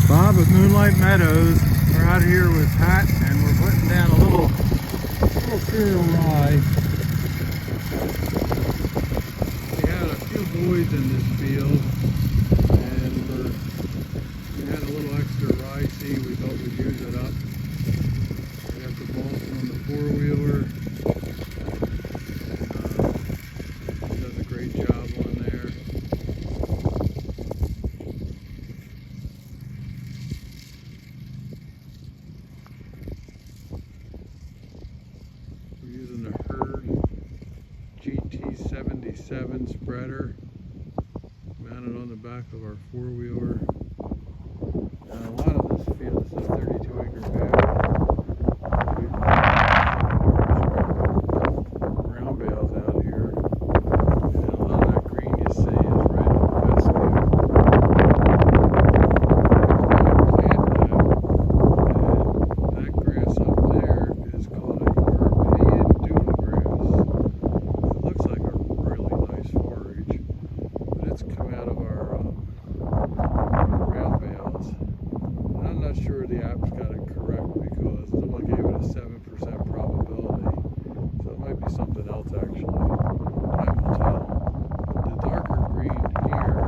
Bob at Moonlight Meadows. We're out here with Pat and we're putting down a little cereal rye. We had a few voids in this field and we had a little extra rye seed. We thought we'd use it up. We got the Boston on the four-wheeler. Does a great job on there. We're using a Herd GT77 spreader mounted on the back of our four-wheeler. A lot of this field is a 32-acre bed. Brown bales out here, and a lot of that green you see is red fescue. And that grass up there is called a European dune grass. It looks like a really nice forage, but it's come out of our brown bales. And I'm not sure the app's got it correct because someone gave it a 7% probability. So it might be something else actually. Time will tell. The darker green here,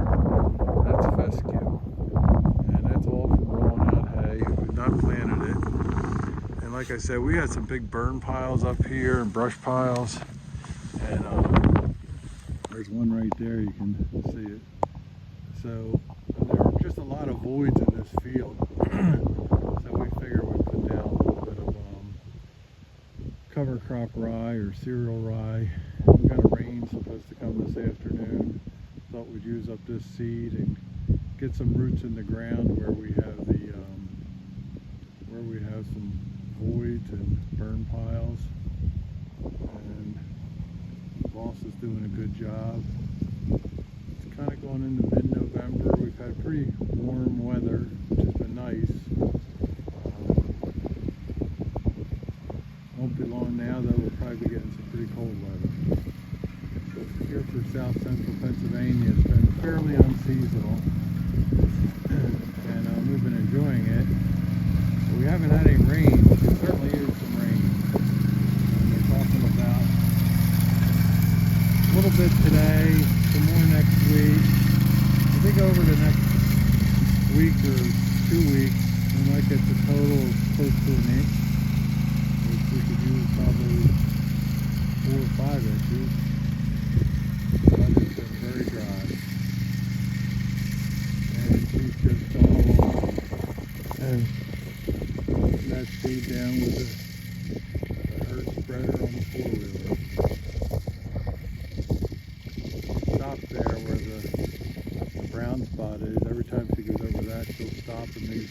that's fescue. And that's all from rolling out hay. We've not planted it. And like I said, we had some big burn piles up here and brush piles. And there's one right there, you can see it. So there are just a lot of voids in this field. So we figure we'd put down a little bit of cover crop rye or cereal rye. We got a rain supposed to come this afternoon. Thought we'd use up this seed and get some roots in the ground where we have some voids and burn piles. And the boss is doing a good job. It's kind of going into mid-November. We've had pretty warm weather, which has been nice. Won't be long now, though. We'll probably be getting some pretty cold weather. So here for south central Pennsylvania, it's been fairly unseasonal, and we've been enjoying it. But we haven't had any rain. We could certainly use some rain. And they're talking about a little bit today, some more next week. I think over the next week or 2 weeks, we might get the total close to an inch, which we could use probably 4 or 5 inches. But it's been very dry. And she's just gone along and putting that seed down with the Herd spreader on the four-wheeler. Stop there where the brown spot is. Every time she goes over that, she'll stop and leave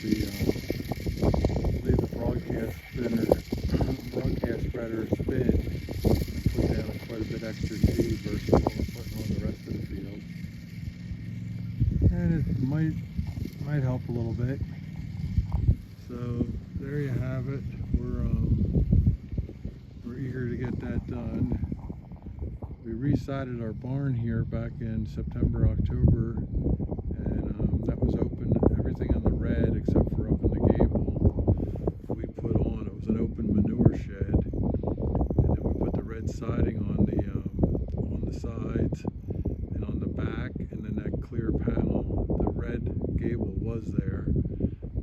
the broadcast spreader spin, and put down quite a bit extra seed versus what we're putting on the rest of the field. And it might help a little bit. So there you have it. We're eager to get that done. We resided our barn here back in September, October, and that was open. Everything on the red except for up in the gable we put on. It was an open manure shed, and then we put the red siding on the sides and on the back, and then that clear panel. The red gable was there,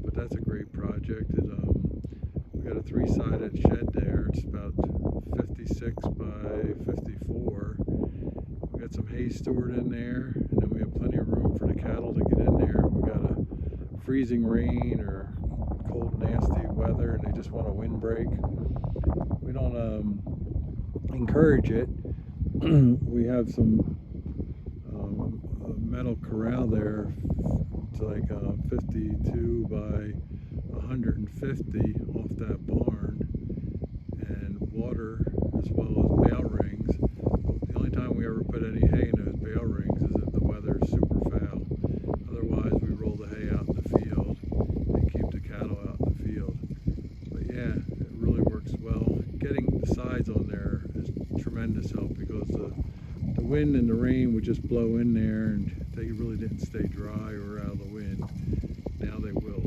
but that's a great project. We got a 3-sided shed there. It's about 56 by 54. We got some hay stored in there, and then we have plenty of room for the cattle to get in there. We got a freezing rain or cold, nasty weather, and they just want a windbreak. We don't encourage it. We have some metal corral there. It's like 52 by 150 off that barn, and water as well as bale rings. The only time we ever put any hay in those bale rings is if the weather is super foul. Otherwise, we roll the hay out in the field and keep the cattle out in the field. But yeah, it really works well. Getting the sides on there is tremendous help because the wind and the rain would just blow in there and they really didn't stay dry or out of the wind. Now they will.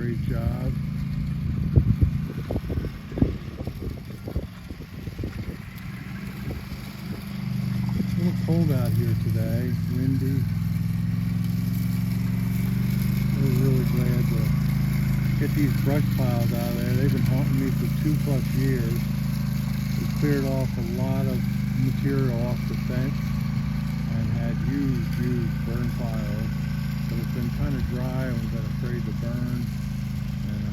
great job. It's a little cold out here today, windy. We're really glad to get these brush piles out of there. They've been haunting me for 2+ years. We cleared off a lot of material off the fence and had huge burn piles. But it's been kind of dry and we've been afraid to burn. And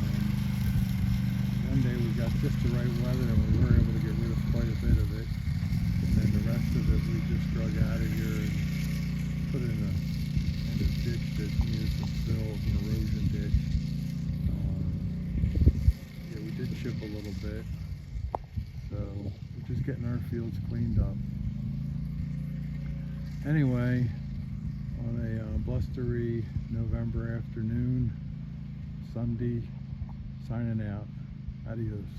one day we got just the right weather and we were able to get rid of quite a bit of it. And then the rest of it we just drug out of here and put it in a ditch that needed some fill, an erosion ditch. Yeah, we did chip a little bit. So we're just getting our fields cleaned up. Anyway, on a blustery November afternoon, Sunday, signing out. Adios.